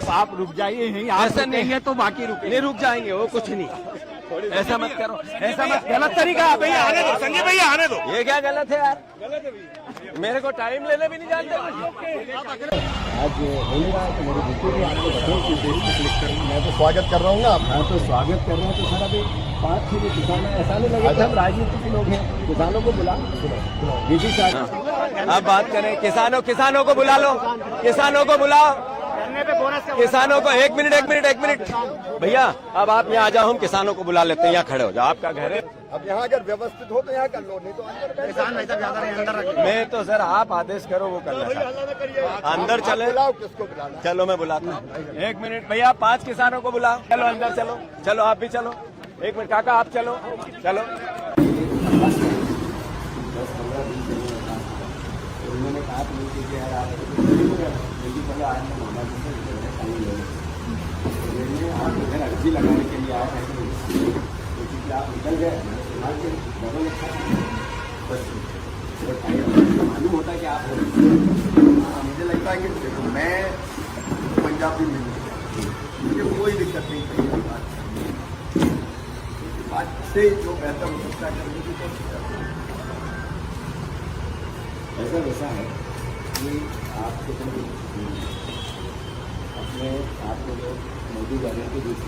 आप रुक जाइए यहीं, ऐसा नहीं है तो बाकी नहीं रुक जाएंगे, वो कुछ नहीं। ऐसा मत करो, ऐसा मत, गलत तरीका है भैया, आने दो संजय भैया, आने दो। ये क्या गलत है यार, मेरे को टाइम लेने भी नहीं जानते। आज होने रहा है तो मेरे बुके भी आपको बताऊँ कि देश को क्लिक कर, मैं तो स्वागत कर रहा हूँ ना। हाँ तो स्वागत कर रहे हैं तो सर अभी 5-6 किसान है, ऐसा नहीं लगे हम राजनीतिक लोग हैं। किसानों को बुला, अब बात करें किसानों को बुला लो, किसानों को बुलाओ, किसानों को। एक मिनट भैया, अब आप यहाँ आ जाओ, हम किसानों को बुला लेते हैं, यहाँ खड़े हो जाओ, आपका घर है। अब यहाँ अगर व्यवस्थित हो तो यहाँ कर लो, नहीं तो अंदर किसान ऐसा ज्यादा अंदर। मैं तो सर आप आदेश करो वो करना चाहता, अंदर चले। किसको बुलाना? चलो मैं बुलाता हूँ। 1 मिनट भैया, 5 किसानों को बुलाओ, चलो अंदर चलो, चलो आप भी चलो। 1 मिनट काका, आप चलो चलो। उन्होंने कहा आप इधर अर्जी लगाने के लिए आए हैं क्योंकि आप निकल गए डबल बस मालूम होता है कि आप मुझे लगता है कि मैं पंजाबी में मुझे कोई दिक्कत नहीं पड़ी बात से जो बेहतर हो सकता है करने की कोशिश करते हैं। ऐसा वैसा है कि आपके अपने आप में जो मोदी गारंटी दी थी,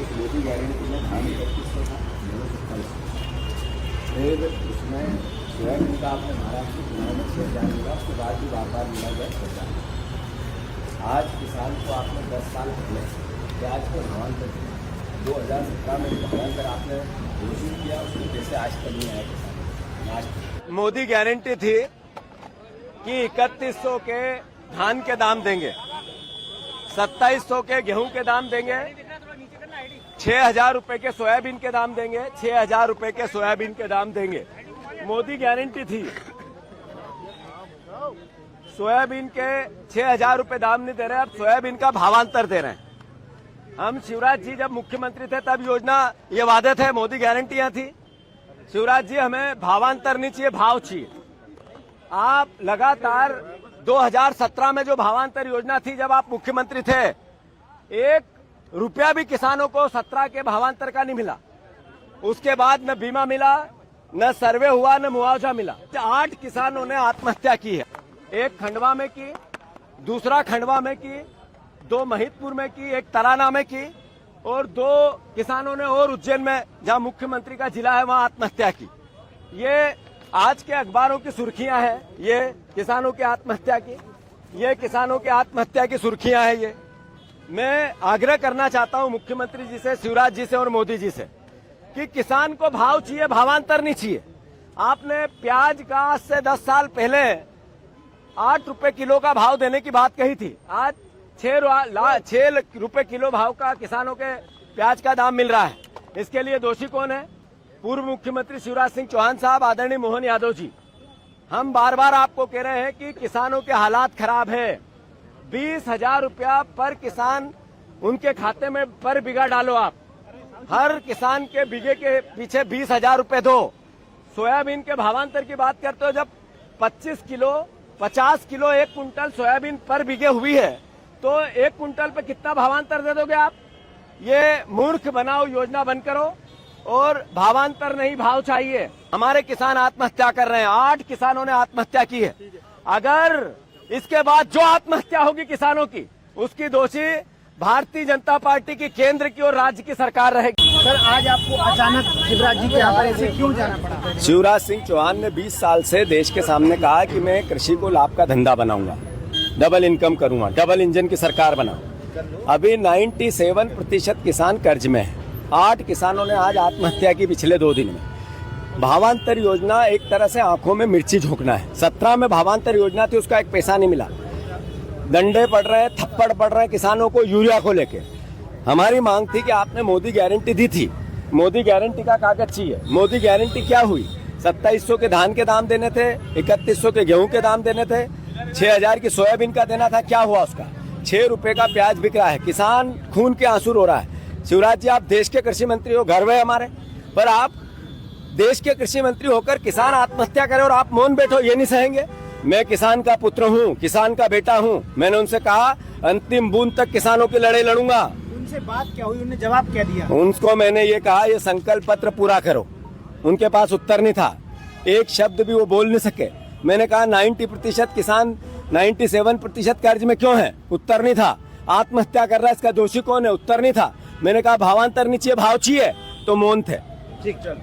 इस मोदी गारंटी में धान 3100 था, 2700। फिर उसमें सोयाबीन का आपने महाराष्ट्र चुनाव में 6000 मिला, उसके बाद भी बार बार मिला गया 6000। आज किसान को आपने 10 साल पहले प्याज के भावांतर 2017 में भावांतर आपने घोषित किया, उसमें जैसे आज तक नहीं आया किसान। मोदी गारंटी थी कि 3100 के धान के दाम देंगे, 2700 के गेहूं के दाम देंगे, 6000 रुपए के सोयाबीन के दाम देंगे, 6000 रुपए के सोयाबीन के दाम देंगे। मोदी गारंटी थी। सोयाबीन के 6000 रुपए दाम नहीं दे रहे, अब सोयाबीन का भावांतर दे रहे हैं। हम शिवराज जी जब मुख्यमंत्री थे तब योजना ये वादे थे, मोदी गारंटियां थी। शिवराज जी हमें भावांतर नहीं चाहिए, भाव चाहिए। आप लगातार 2017 में जो भावांतर योजना थी जब आप मुख्यमंत्री थे, 1 रुपया भी किसानों को 17 के भावांतर का नहीं मिला। उसके बाद न बीमा मिला, न सर्वे हुआ, न मुआवजा मिला। 8 किसानों ने आत्महत्या की है, एक खंडवा में की, दूसरा खंडवा में की, 2 महिदपुर में की, एक तराना में की, और 2 किसानों ने और उज्जैन में जहां मुख्यमंत्री का जिला है वहां आत्महत्या की। ये आज के अखबारों की सुर्खियां हैं, ये किसानों की आत्महत्या की, ये किसानों की आत्महत्या की सुर्खियां हैं। ये मैं आग्रह करना चाहता हूं मुख्यमंत्री जी से, शिवराज जी से और मोदी जी से कि किसान को भाव चाहिए, भावांतर नहीं चाहिए। आपने प्याज का आज से 10 साल पहले 8 रुपए किलो का भाव देने की बात कही थी, आज 6 रुपए किलो भाव का किसानों के प्याज का दाम मिल रहा है। इसके लिए दोषी कौन है? पूर्व मुख्यमंत्री शिवराज सिंह चौहान साहब, आदरणीय मोहन यादव जी। हम बार बार आपको कह रहे हैं कि किसानों के हालात खराब है। 20,000 रुपया पर किसान उनके खाते में पर बीघा डालो। आप हर किसान के बीघे के पीछे 20,000 रुपए दो। सोयाबीन के भावांतर की बात करते हो, जब 25 किलो 50 किलो 1 कुंटल सोयाबीन पर बीघे हुई है तो 1 कुंटल पे कितना भावांतर दे दोगे आप? ये मूर्ख बनाओ योजना बंद करो और भावांतर नहीं, भाव चाहिए। हमारे किसान आत्महत्या कर रहे हैं, 8 किसानों ने आत्महत्या की है। अगर इसके बाद जो आत्महत्या होगी किसानों की, उसकी दोषी भारतीय जनता पार्टी की केंद्र की और राज्य की सरकार रहेगी। सर, आज आपको अचानक शिवराज जी के यहाँ पर ऐसे क्यों जाना पड़ा? शिवराज सिंह चौहान ने 20 साल से देश के सामने कहा कि मैं कृषि को लाभ का धंधा बनाऊंगा, डबल इनकम करूंगा, डबल इंजन की सरकार बनाऊं। अभी 97% किसान कर्ज में है। 8 किसानों ने आज आत्महत्या की पिछले 2 दिन में। भावांतर योजना एक तरह से आंखों में मिर्ची झोंकना है। 17 में भावांतर योजना थी, उसका एक पैसा नहीं मिला। डंडे पड़ रहे हैं, थप्पड़ पड़ रहे हैं किसानों को यूरिया को लेके। हमारी मांग थी कि आपने मोदी गारंटी दी थी, मोदी गारंटी का कागज चाहिए। मोदी गारंटी क्या हुई? 2700 के धान के दाम देने थे, 3100 के गेहूं के दाम देने थे, 6000 की सोयाबीन का देना था। क्या हुआ उसका? 6 रुपए का प्याज बिक रहा है। किसान खून के आंसू रो रहा है। शिवराज जी, आप देश के कृषि मंत्री हो, गर्व है हमारे, पर आप देश के कृषि मंत्री होकर किसान आत्महत्या करें और आप मौन बैठो, ये नहीं सहेंगे। मैं किसान का पुत्र हूँ, किसान का बेटा हूँ। मैंने उनसे कहा अंतिम बूंद तक किसानों की लड़ाई लड़ूंगा। उनसे बात क्या हुई, उन्होंने जवाब क्या दिया? उनको मैंने ये कहा ये संकल्प पत्र पूरा करो। उनके पास उत्तर नहीं था, एक शब्द भी वो बोल नहीं सके। मैंने कहा 90% किसान 97% कर्ज में क्यों है? उत्तर नहीं था। आत्महत्या कर रहा है, इसका दोषी कौन है? उत्तर नहीं था। मैंने कहा भावांतर नहीं चाहिए, भाव चाहिए, तो मौन थे। ठीक, चल।